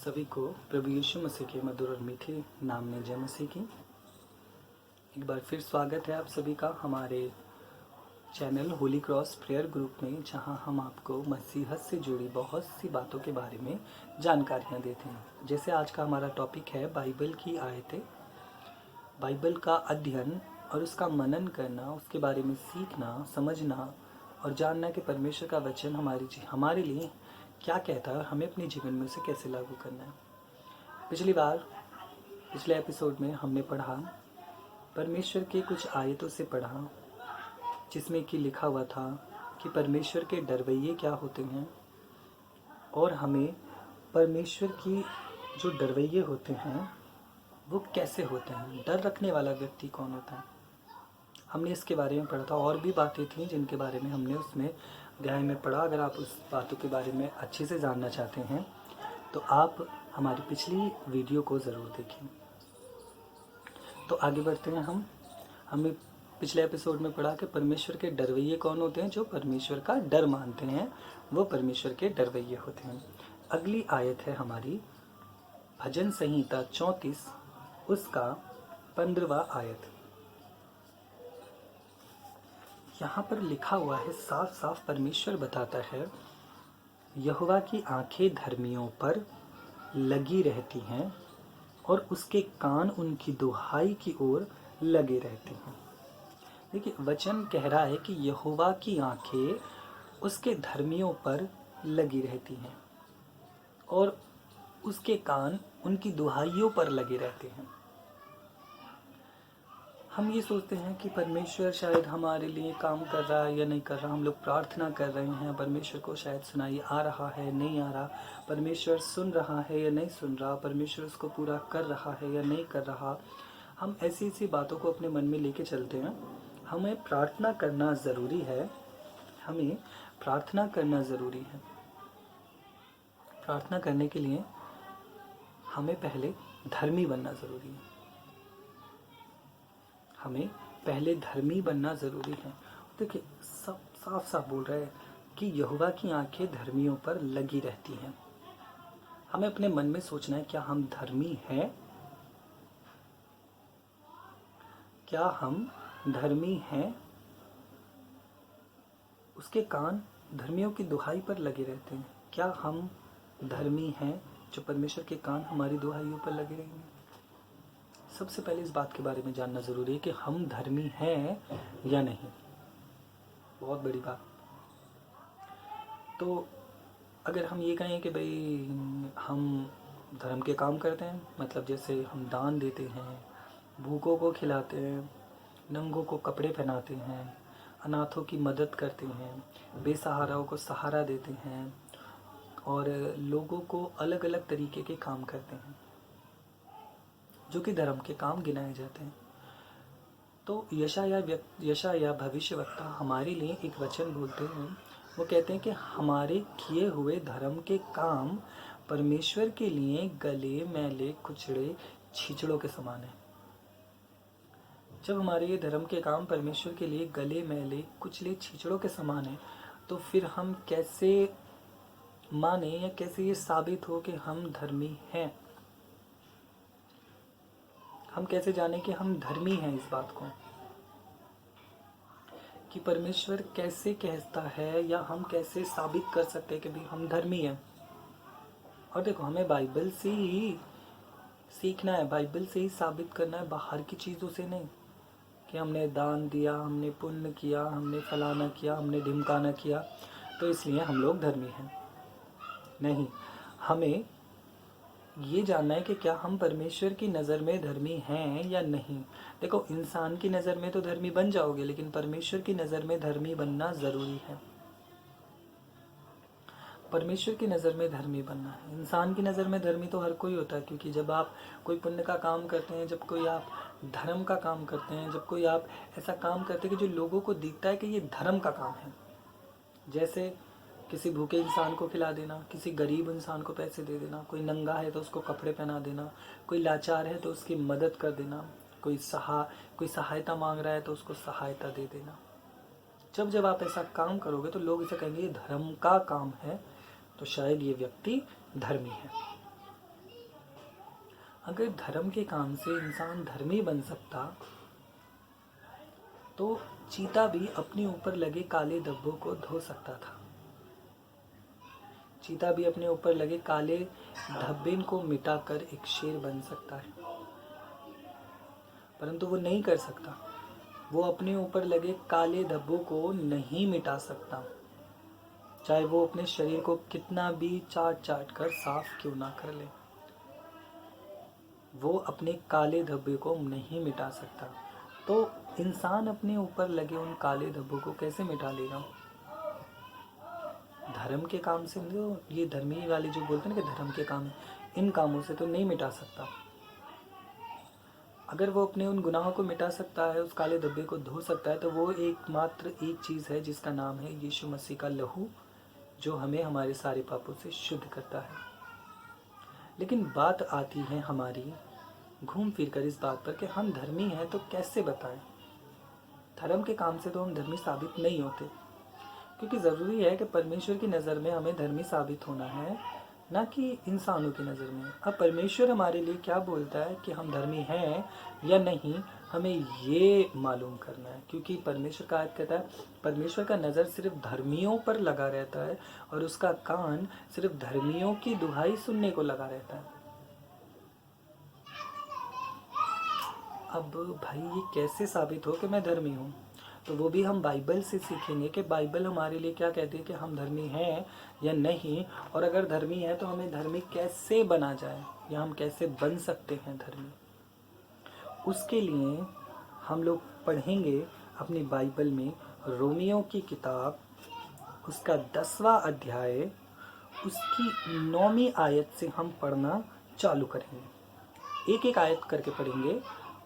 सभी को प्रभु यीशु मसीह के मधुर और मीठे नाम में जय मसीह की। एक बार फिर स्वागत है आप सभी का हमारे channel Holi cross prayer group में, जहां हम आपको मसीहत से जुड़ी बहुत सी बातों के बारे में जानकारियां देते हैं। जैसे आज का हमारा टॉपिक है बाइबल की आयतें, बाइबल का अध्ययन और उसका मनन करना, उसके बारे में सीखना, समझना और जानना कि परमेश्वर का वचन हमारे लिए क्या कहता है और हमें अपने जीवन में उसे कैसे लागू करना है। पिछले एपिसोड में हमने पढ़ा, परमेश्वर के कुछ आयतों से पढ़ा, जिसमें कि लिखा हुआ था कि परमेश्वर के डरवैये क्या होते हैं और हमें परमेश्वर की जो डरवैये होते हैं वो कैसे होते हैं, डर रखने वाला व्यक्ति कौन होता है। हमने इसके बारे में पढ़ा था। और भी बातें थी जिनके बारे में हमने उसमें अध्याय में पढ़ा। अगर आप उस बातों के बारे में अच्छे से जानना चाहते हैं तो आप हमारी पिछली वीडियो को ज़रूर देखें। तो आगे बढ़ते हैं। हमने पिछले एपिसोड में पढ़ा कि परमेश्वर के डरवैये कौन होते हैं। जो परमेश्वर का डर मानते हैं वो परमेश्वर के डरवैये होते हैं। अगली आयत है हमारी भजन संहिता 34, उसका 15वां आयत। यहाँ पर लिखा हुआ है, साफ साफ परमेश्वर बताता है, यहोवा की आंखें धर्मियों पर लगी रहती हैं और उसके कान उनकी दुहाई की ओर लगे रहते हैं। देखिए, वचन कह रहा है कि यहोवा की आंखें उसके धर्मियों पर लगी रहती हैं और उसके कान उनकी दुहाइयों पर लगे रहते हैं। हम ये सोचते हैं कि परमेश्वर शायद हमारे लिए काम कर रहा है या नहीं कर रहा। हम लोग प्रार्थना कर रहे हैं, परमेश्वर को शायद सुनाई आ रहा है, नहीं आ रहा। परमेश्वर सुन रहा है या नहीं सुन रहा। परमेश्वर उसको पूरा कर रहा है या नहीं कर रहा। हम ऐसी ऐसी बातों को अपने मन में लेके चलते हैं। हमें प्रार्थना करना ज़रूरी है। हमें प्रार्थना करना ज़रूरी है। प्रार्थना करने के लिए हमें पहले धर्मी बनना ज़रूरी है। हमें पहले धर्मी बनना ज़रूरी है। देखिए, सब साफ साफ बोल रहा है कि यहोवा की आंखें धर्मियों पर लगी रहती हैं। हमें अपने मन में सोचना है, क्या हम धर्मी हैं? क्या हम धर्मी हैं? उसके कान धर्मियों की दुहाई पर लगे रहते हैं। क्या हम धर्मी हैं जो परमेश्वर के कान हमारी दुहाइयों पर लगे रहेंगे? सबसे पहले इस बात के बारे में जानना ज़रूरी है कि हम धर्मी हैं या नहीं। बहुत बड़ी बात। तो अगर हम ये कहें कि भाई हम धर्म के काम करते हैं, मतलब जैसे हम दान देते हैं, भूखों को खिलाते हैं, नंगों को कपड़े पहनाते हैं, अनाथों की मदद करते हैं, बेसहाराओं को सहारा देते हैं और लोगों को अलग अलग तरीके के काम करते हैं जो कि धर्म के काम गिनाए जाते हैं, तो यशायाह भविष्यवक्ता हमारे लिए एक वचन बोलते हैं। वो कहते हैं कि हमारे किए हुए धर्म के काम परमेश्वर के लिए गले मैले कुचड़े छींचड़ों के समान है। जब हमारे ये धर्म के काम परमेश्वर के लिए गले मैले कुचले छींचड़ों के समान है, तो फिर हम कैसे माने या कैसे ये साबित हो कि हम धर्मी हैं? हम कैसे जाने कि हम धर्मी हैं? इस बात को कि परमेश्वर कैसे कहता है या हम कैसे साबित कर सकते हैं कि भाई हम धर्मी हैं? और देखो, हमें बाइबल से ही सीखना है, बाइबल से ही साबित करना है, बाहर की चीज़ों से नहीं कि हमने दान दिया, हमने पुण्य किया, हमने फलाना किया, हमने ढिमकाना किया तो इसलिए हम लोग धर्मी हैं। नहीं, हमें ये जानना है कि क्या हम परमेश्वर की नज़र में धर्मी हैं या नहीं। देखो, इंसान की नज़र में तो धर्मी बन जाओगे, लेकिन परमेश्वर की नज़र में धर्मी बनना ज़रूरी है। परमेश्वर की नज़र में धर्मी बनना है। इंसान की नज़र में धर्मी तो हर कोई होता है, क्योंकि जब आप कोई पुण्य का काम करते हैं, जब कोई आप धर्म का काम करते हैं, जब कोई आप ऐसा काम करते हैं कि जो लोगों को दिखता है कि ये धर्म का काम है, जैसे किसी भूखे इंसान को खिला देना, किसी गरीब इंसान को पैसे दे देना, कोई नंगा है तो उसको कपड़े पहना देना, कोई लाचार है तो उसकी मदद कर देना, कोई सहायता मांग रहा है तो उसको सहायता दे देना। जब आप ऐसा काम करोगे तो लोग इसे कहेंगे ये धर्म का काम है, तो शायद ये व्यक्ति धर्मी है। अगर धर्म के काम से इंसान धर्मी बन सकता तो चीता भी अपने ऊपर लगे काले धब्बों को धो सकता था। चीता भी अपने ऊपर लगे काले धब्बे को मिटाकर एक शेर बन सकता है, परंतु वो नहीं कर सकता। वो अपने ऊपर लगे काले धब्बों को नहीं मिटा सकता, चाहे वो अपने शरीर को कितना भी चाट चाट कर साफ क्यों ना कर ले, वो अपने काले धब्बे को नहीं मिटा सकता। तो इंसान अपने ऊपर लगे उन काले धब्बों को कैसे मिटा लेगा? धर्म के काम से। जो ये धर्मी वाले जो बोलते हैं ना कि धर्म के काम, इन कामों से तो नहीं मिटा सकता। अगर वो अपने उन गुनाहों को मिटा सकता है, उस काले धब्बे को धो सकता है, तो वो एकमात्र एक चीज़ है जिसका नाम है यीशु मसीह का लहू, जो हमें हमारे सारे पापों से शुद्ध करता है। लेकिन बात आती है हमारी घूम फिर कर इस बात पर कि हम धर्मी हैं तो कैसे बताएं? धर्म के काम से तो हम धर्मी साबित नहीं होते, क्योंकि ज़रूरी है कि परमेश्वर की नज़र में हमें धर्मी साबित होना है, ना कि इंसानों की नज़र में। अब परमेश्वर हमारे लिए क्या बोलता है कि हम धर्मी हैं या नहीं, हमें ये मालूम करना है। क्योंकि परमेश्वर का आयत कहता है परमेश्वर का नज़र सिर्फ धर्मियों पर लगा रहता है और उसका कान सिर्फ धर्मियों की दुहाई सुनने को लगा रहता है। अब भाई ये कैसे साबित हो कि मैं धर्मी हूँ? तो वो भी हम बाइबल से सीखेंगे कि बाइबल हमारे लिए क्या कहती है कि हम धर्मी हैं या नहीं, और अगर धर्मी है तो हमें धर्मी कैसे बना जाए या हम कैसे बन सकते हैं धर्मी। उसके लिए हम लोग पढ़ेंगे अपनी बाइबल में रोमियो की किताब, उसका 10वां अध्याय, उसकी 9वीं आयत से हम पढ़ना चालू करेंगे। एक एक आयत करके पढ़ेंगे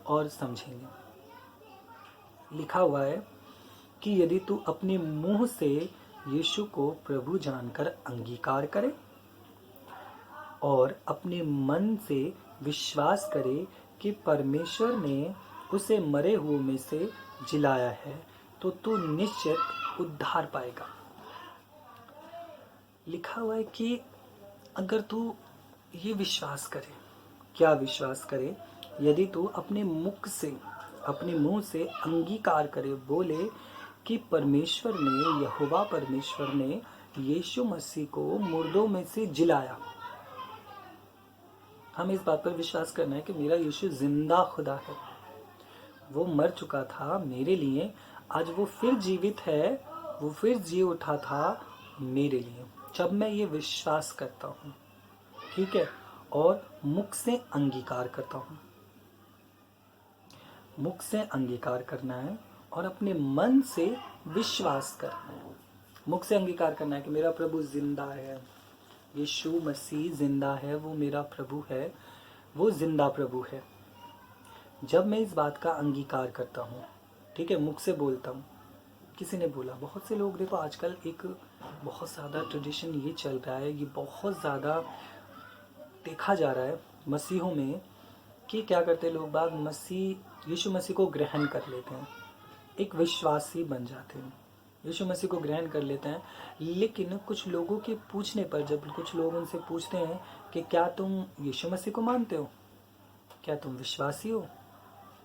और समझेंगे। लिखा हुआ है कि यदि तू अपने मुंह से यीशु को प्रभु जानकर अंगीकार करे और अपने मन से विश्वास करे कि परमेश्वर ने उसे मरे हुए में से जिलाया है, तो तू निश्चित उद्धार पाएगा। लिखा हुआ है कि अगर तू ये विश्वास करे, क्या विश्वास करे? यदि तू अपने मुख से, अपने मुंह से अंगीकार करे, बोले कि परमेश्वर ने, यहोवा परमेश्वर ने यीशु मसीह को मुर्दों में से जिलाया। हम इस बात पर विश्वास करना है कि मेरा यीशु जिंदा खुदा है, वो मर चुका था मेरे लिए, आज वो फिर जीवित है, वो फिर जी उठा था मेरे लिए। जब मैं ये विश्वास करता हूँ, ठीक है, और मुख से अंगीकार करता हूँ, मुख से अंगीकार करना है और अपने मन से विश्वास करना है। मुख से अंगीकार करना है कि मेरा प्रभु जिंदा है, यीशु मसीह जिंदा है, वो मेरा प्रभु है, वो जिंदा प्रभु है। जब मैं इस बात का अंगीकार करता हूँ, ठीक है, मुख से बोलता हूँ। किसी ने बोला, बहुत से लोग, देखो आजकल एक बहुत ज़्यादा ट्रेडिशन ये चल रहा है, ये बहुत ज़्यादा देखा जा रहा है मसीहों में कि क्या करते लोग बाग, मसीह यीशु मसीह को ग्रहण कर लेते हैं, एक विश्वासी बन जाते हैं, यीशु मसीह को ग्रहण कर लेते हैं। लेकिन कुछ लोगों के पूछने पर, जब कुछ लोग उनसे पूछते हैं कि क्या तुम यीशु मसीह को मानते हो, क्या तुम विश्वासी हो,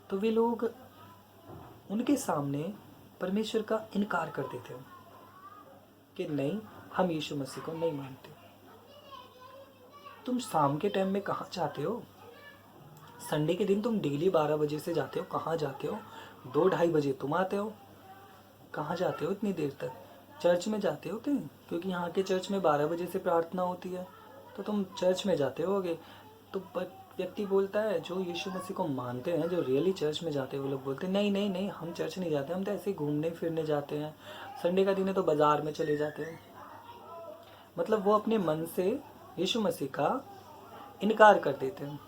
तो वे लोग उनके सामने परमेश्वर का इनकार कर देते हैं कि नहीं, हम यीशु मसीह को नहीं मानते। तुम शाम के टाइम में कहाँ जाते हो? संडे के दिन तुम डेली 12 बजे से जाते हो, कहाँ जाते हो? 2-2:30 बजे तुम आते हो, कहाँ जाते हो इतनी देर तक? चर्च में जाते हो कहीं? क्योंकि यहाँ के चर्च में 12 बजे से प्रार्थना होती है, तो तुम चर्च में जाते होगे। तो व्यक्ति बोलता है, जो यीशु मसीह को मानते हैं, जो रियली चर्च में जाते हैं, वो लोग बोलते हैं नहीं नहीं नहीं, हम चर्च नहीं जाते, हम तो ऐसे ही घूमने फिरने जाते हैं, संडे का दिन है तो बाज़ार में चले जाते हैं। मतलब वो अपने मन से यीशु मसीह का इनकार कर देते हैं।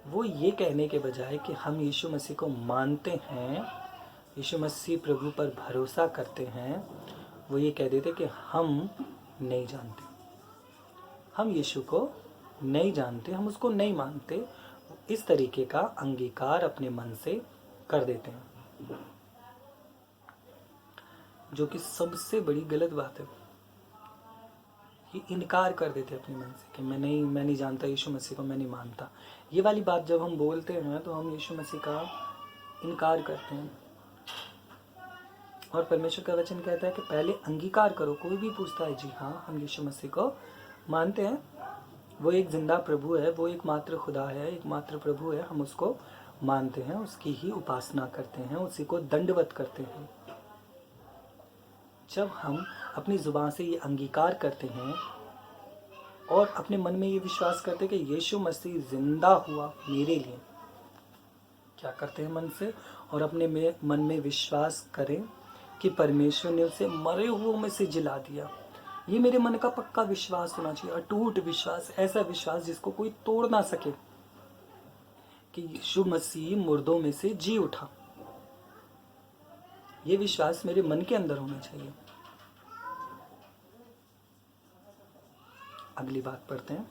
वो ये कहने के बजाय कि हम यीशु मसीह को मानते हैं, यीशु मसीह प्रभु पर भरोसा करते हैं, वो ये कह देते कि हम नहीं जानते, हम यीशु को नहीं जानते, हम उसको नहीं मानते। इस तरीके का अंगीकार अपने मन से कर देते हैं, जो कि सबसे बड़ी गलत बात है। ये इनकार कर देते अपने मन से कि मैं नहीं जानता यीशु मसीह को, मैं नहीं मानता। ये वाली बात जब हम बोलते हैं तो हम यीशु मसीह का इनकार करते हैं। और परमेश्वर का वचन कहता है कि पहले अंगीकार करो। कोई भी पूछता है, जी हाँ हम यीशु मसीह को मानते हैं, वो एक जिंदा प्रभु है, वो एकमात्र खुदा है, एकमात्र प्रभु है, हम उसको मानते हैं, उसकी ही उपासना करते हैं, उसी को दंडवत करते हैं। जब हम अपनी जुबान से ये अंगीकार करते हैं और अपने मन में ये विश्वास करते हैं कि यीशु मसीह जिंदा हुआ मेरे लिए, क्या करते हैं मन से, और अपने मन में विश्वास करें कि परमेश्वर ने उसे मरे हुओं में से जिला दिया। ये मेरे मन का पक्का विश्वास होना चाहिए, अटूट विश्वास, ऐसा विश्वास जिसको कोई तोड़ ना सके कि यीशु मसीह मुर्दों में से जी उठा। ये विश्वास मेरे मन के अंदर होना चाहिए। अगली बात पढ़ते हैं।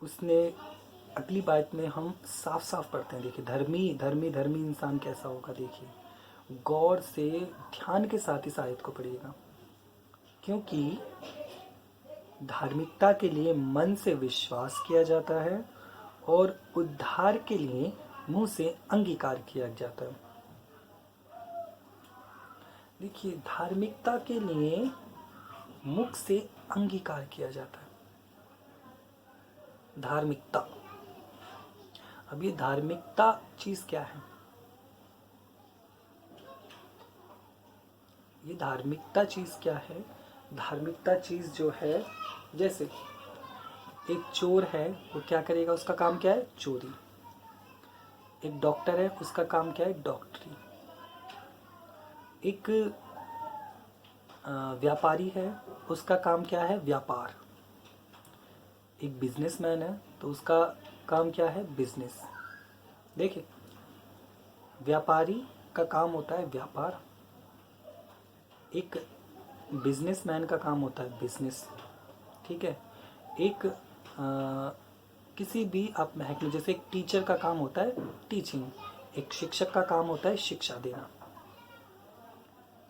उसने अगली बात में हम साफ साफ पढ़ते हैं। देखिए, धर्मी इंसान कैसा होगा। देखिए, गौर से ध्यान के साथ इस आयत को पढ़िएगा, क्योंकि धार्मिकता के लिए मन से विश्वास किया जाता है और उद्धार के लिए मुंह से अंगीकार किया जाता है। देखिए, धार्मिकता के लिए मुख से अंगीकार किया जाता है। धार्मिकता, अब ये धार्मिकता चीज क्या है? ये धार्मिकता चीज क्या है? धार्मिकता चीज जो है, जैसे एक चोर है, वो क्या करेगा? उसका काम क्या है? चोरी। एक डॉक्टर है, उसका काम क्या है? डॉक्टरी। एक व्यापारी है, उसका काम क्या है? व्यापार। एक बिजनेसमैन है तो उसका काम क्या है? बिजनेस। देखिए, व्यापारी का काम होता है व्यापार, एक बिजनेसमैन का काम होता है बिजनेस। ठीक है। एक किसी भी आप महकमे, जैसे एक टीचर का काम होता है टीचिंग, एक शिक्षक का काम होता है शिक्षा देना।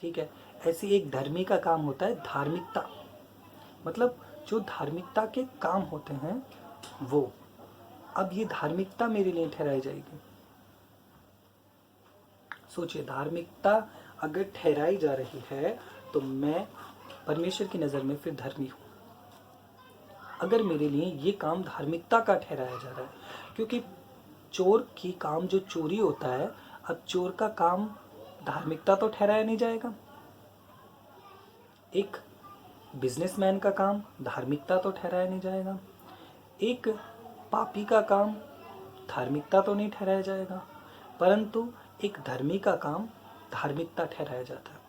ठीक है। ऐसी एक धर्मी का काम होता है धार्मिकता, मतलब जो धार्मिकता के काम होते हैं वो। अब ये धार्मिकता मेरे लिए ठहराई जाएगी। सोचिए, धार्मिकता अगर ठहराई जा रही है तो मैं परमेश्वर की नज़र में फिर धर्मी हूँ। अगर मेरे लिए ये काम धार्मिकता का ठहराया जा रहा है, क्योंकि चोर की काम जो चोरी होता है, अब चोर का काम धार्मिकता तो ठहराया नहीं जाएगा। एक बिजनेसमैन का काम धार्मिकता तो ठहराया नहीं जाएगा। एक पापी का काम धार्मिकता तो नहीं ठहराया जाएगा, परंतु एक धर्मी का काम धार्मिकता ठहराया जाता है।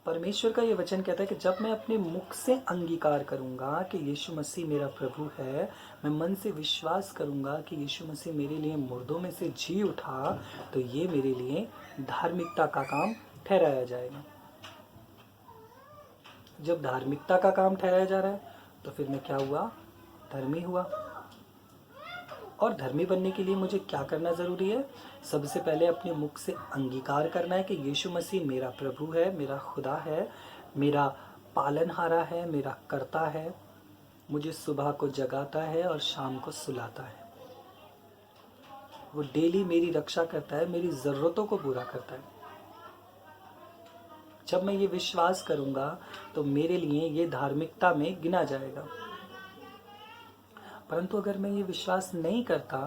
परमेश्वर का ये वचन कहता है कि जब मैं अपने मुख से अंगीकार करूंगा कि यीशु मसीह मेरा प्रभु है, मैं मन से विश्वास करूंगा कि यीशु मसीह मेरे लिए मुर्दों में से जी उठा, तो ये मेरे लिए धार्मिकता का काम ठहराया जाएगा। जब धार्मिकता का काम ठहराया जा रहा है तो फिर मैं क्या हुआ? धर्मी हुआ। और धर्मी बनने के लिए मुझे क्या करना ज़रूरी है? सबसे पहले अपने मुख से अंगीकार करना है कि यीशु मसीह मेरा प्रभु है, मेरा खुदा है, मेरा पालनहारा है, मेरा कर्ता है, मुझे सुबह को जगाता है और शाम को सुलाता है। वो डेली मेरी रक्षा करता है, मेरी ज़रूरतों को पूरा करता है। जब मैं ये विश्वास करूँगा तो मेरे लिए ये धार्मिकता में गिना जाएगा। परंतु अगर मैं ये विश्वास नहीं करता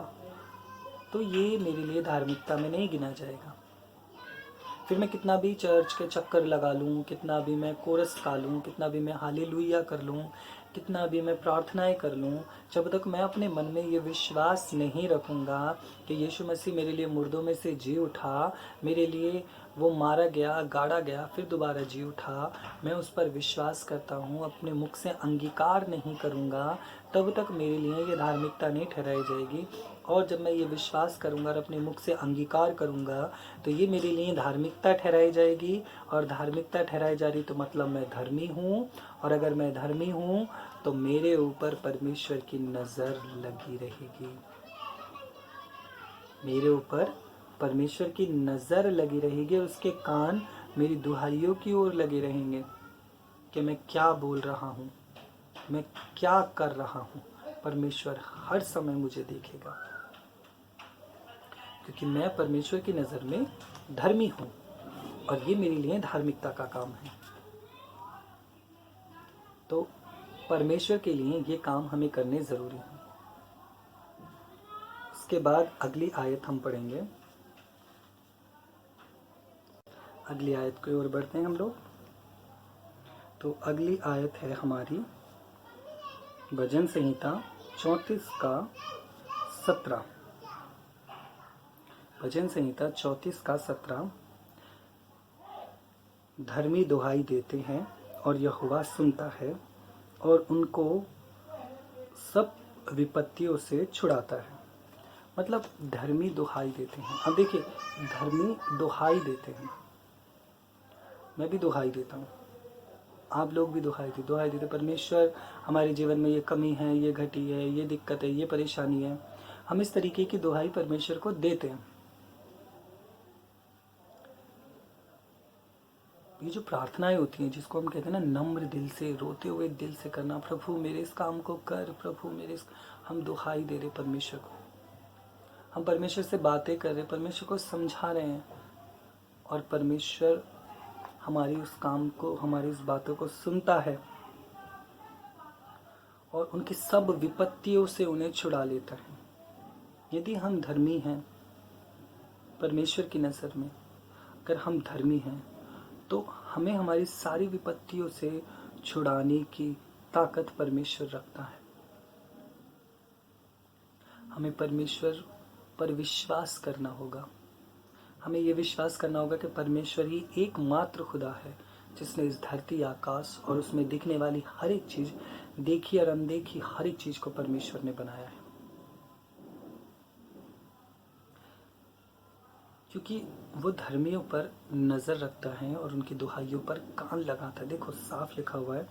तो ये मेरे लिए धार्मिकता में नहीं गिना जाएगा। फिर मैं कितना भी चर्च के चक्कर लगा लूँ, कितना भी मैं कोरस गा लूँ, कितना भी मैं हालेलुया कर लूँ, कितना भी मैं प्रार्थनाएं कर लूँ, जब तक मैं अपने मन में ये विश्वास नहीं रखूँगा कि यीशु मसीह मेरे लिए मुर्दों में से जी उठा, मेरे लिए वो मारा गया, गाड़ा गया, फिर दोबारा जी उठा, मैं उस पर विश्वास करता हूँ, अपने मुख से अंगीकार नहीं करूँगा, तब तक मेरे लिए ये धार्मिकता नहीं ठहराई जाएगी। और जब मैं ये विश्वास करूँगा और अपने मुख से अंगीकार करूँगा तो ये मेरे लिए धार्मिकता ठहराई जाएगी। और धार्मिकता ठहराई जा रही तो मतलब मैं धर्मी हूँ, और अगर मैं धर्मी हूँ तो मेरे ऊपर परमेश्वर की नज़र लगी रहेगी। मेरे ऊपर परमेश्वर की नज़र लगी रहेगी, उसके कान मेरी दुहाइयों की ओर लगे रहेंगे। कि मैं क्या बोल रहा हूँ, मैं क्या कर रहा हूँ, परमेश्वर हर समय मुझे देखेगा, क्योंकि मैं परमेश्वर की नज़र में धर्मी हूँ और ये मेरे लिए धार्मिकता का काम है। तो परमेश्वर के लिए ये काम हमें करने ज़रूरी है। उसके बाद अगली आयत हम पढ़ेंगे। अगली आयत की ओर बढ़ते हैं हम लोग। तो अगली आयत है हमारी भजन संहिता 34 का 17। भजन संहिता 34 का 17। धर्मी दुहाई देते हैं और यहोवा सुनता है और उनको सब विपत्तियों से छुड़ाता है। मतलब धर्मी दुहाई देते हैं। अब देखिए, धर्मी दुहाई देते हैं, मैं भी दुहाई देता हूँ, आप लोग भी दुहाई देते। परमेश्वर हमारे जीवन में ये कमी है, ये घटी है, ये दिक्कत है, ये परेशानी है, हम इस तरीके की दुहाई परमेश्वर को देते हैं। ये जो प्रार्थनाएं होती हैं, जिसको हम कहते हैं ना नम्र दिल से, रोते हुए दिल से करना, प्रभु मेरे इस काम को कर, प्रभु मेरे इस, हम दुहाई दे रहे परमेश्वर को, हम परमेश्वर से बातें कर रहे, परमेश्वर को समझा रहे हैं, और परमेश्वर हमारी उस काम को, हमारी इस बातों को सुनता है और उनकी सब विपत्तियों से उन्हें छुड़ा लेता है। यदि हम धर्मी हैं परमेश्वर की नज़र में, अगर हम धर्मी हैं तो हमें हमारी सारी विपत्तियों से छुड़ाने की ताकत परमेश्वर रखता है। हमें परमेश्वर पर विश्वास करना होगा। हमें ये विश्वास करना होगा कि परमेश्वर ही एकमात्र खुदा है जिसने इस धरती, आकाश और उसमें दिखने वाली हर एक चीज़, देखी और अनदेखी हर एक चीज़ को परमेश्वर ने बनाया है। क्योंकि वो धर्मियों पर नज़र रखता है और उनकी दुहाइयों पर कान लगाता है। देखो साफ लिखा हुआ है,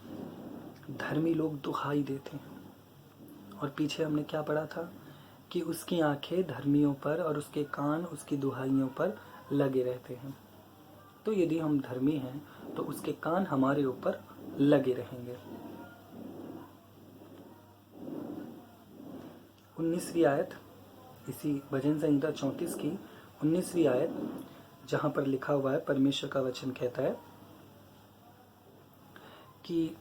धर्मी लोग दुहाई देते हैं। और पीछे हमने क्या पढ़ा था कि उसकी आंखें धर्मियों पर और उसके कान उसकी दुहाइयों पर लगे रहते हैं। तो यदि हम धर्मी हैं तो उसके कान हमारे ऊपर लगे रहेंगे। 19वीं आयत, इसी भजन संहिता 34 की 19वीं आयत, जहाँ पर लिखा हुआ है, परमेश्वर का वचन कहता है कि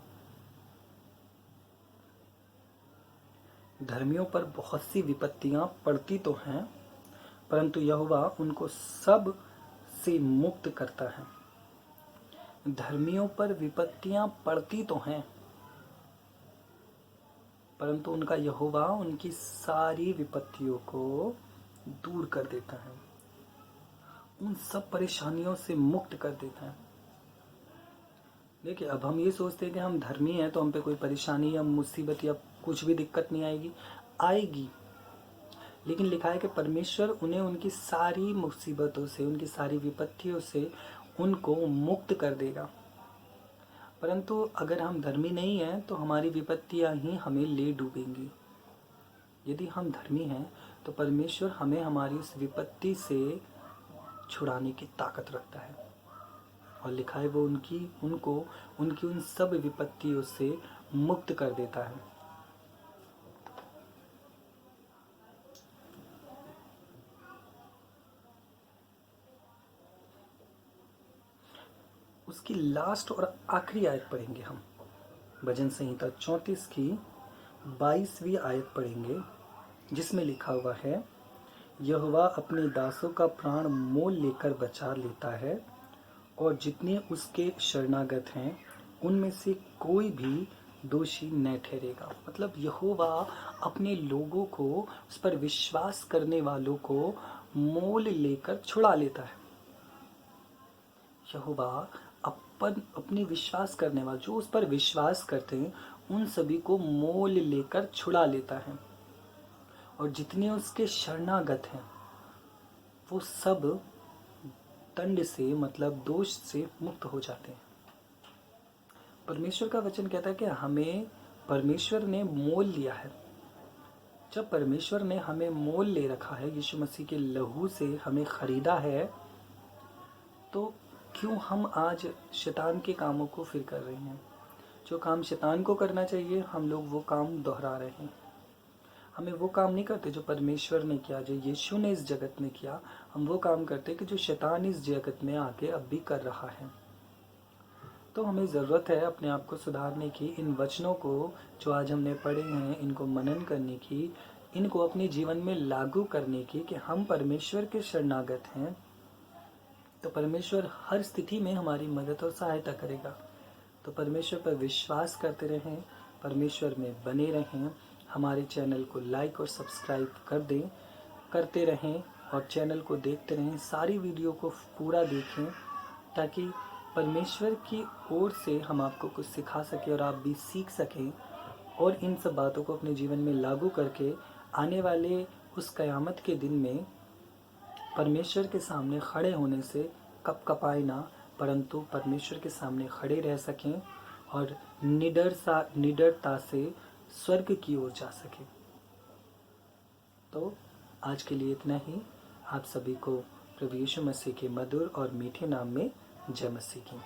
धर्मियों पर बहुत सी विपत्तियां पड़ती तो हैं, परंतु यहोवा उनको सब से मुक्त करता है। धर्मियों पर विपत्तियां पड़ती तो हैं, परंतु उनका यहोवा उनकी सारी विपत्तियों को दूर कर देता है, उन सब परेशानियों से मुक्त कर देता है। देखिए, अब हम ये सोचते हैं कि हम धर्मी हैं तो हम पे कोई परेशानी या मुसीबत या कुछ भी दिक्कत नहीं आएगी। आएगी, लेकिन लिखा है कि परमेश्वर उन्हें उनकी सारी मुसीबतों से, उनकी सारी विपत्तियों से उनको मुक्त कर देगा। परंतु अगर हम धर्मी नहीं हैं तो हमारी विपत्तियां ही हमें ले डूबेंगी। यदि हम धर्मी हैं तो परमेश्वर हमें हमारी उस विपत्ति से छुड़ाने की ताकत रखता है, और लिखा है वो उनको उनकी उन सब विपत्तियों से मुक्त कर देता है। उसकी लास्ट और आखिरी आयत पढ़ेंगे हम, भजन संहिता 34 की 22वीं आयत पढ़ेंगे, जिसमें लिखा हुआ है, यहोवा अपने दासों का प्राण मोल लेकर बचा लेता है और जितने उसके शरणागत हैं उनमें से कोई भी दोषी न ठहरेगा। मतलब यहोवा अपने लोगों को, उस पर विश्वास करने वालों को मोल लेकर छुड़ा लेता है। यहोवा अपने विश्वास करने वाले, जो उस पर विश्वास करते हैं, उन सभी को मोल लेकर छुड़ा लेता है, और जितने उसके शरणागत हैं वो सब दंड से, मतलब दोष से मुक्त हो जाते हैं। परमेश्वर का वचन कहता है कि हमें परमेश्वर ने मोल लिया है। जब परमेश्वर ने हमें मोल ले रखा है, यीशु मसीह के लहू से हमें खरीदा है, तो क्यों हम आज शैतान के कामों को फिर कर रहे हैं? जो काम शैतान को करना चाहिए हम लोग वो काम दोहरा रहे हैं। हमें वो काम नहीं करते जो परमेश्वर ने किया, जो यीशु ने इस जगत में किया। हम वो काम करते कि जो शैतान इस जगत में आके अब भी कर रहा है। तो हमें ज़रूरत है अपने आप को सुधारने की, इन वचनों को जो आज हमने पढ़े हैं इनको मनन करने की, इनको अपने जीवन में लागू करने की कि हम परमेश्वर के शरणागत हैं। तो परमेश्वर हर स्थिति में हमारी मदद और सहायता करेगा। तो परमेश्वर पर विश्वास करते रहें, परमेश्वर में बने रहें। हमारे चैनल को लाइक और सब्सक्राइब करते रहें और चैनल को देखते रहें, सारी वीडियो को पूरा देखें ताकि परमेश्वर की ओर से हम आपको कुछ सिखा सकें और आप भी सीख सकें और इन सब बातों को अपने जीवन में लागू करके आने वाले उस कयामत के दिन में परमेश्वर के सामने खड़े होने से कपकपाए ना, परंतु परमेश्वर के सामने खड़े रह सकें और निडरता से स्वर्ग की ओर जा सकें। तो आज के लिए इतना ही। आप सभी को प्रभु यीशु मसीह के मधुर और मीठे नाम में जय मसीह की।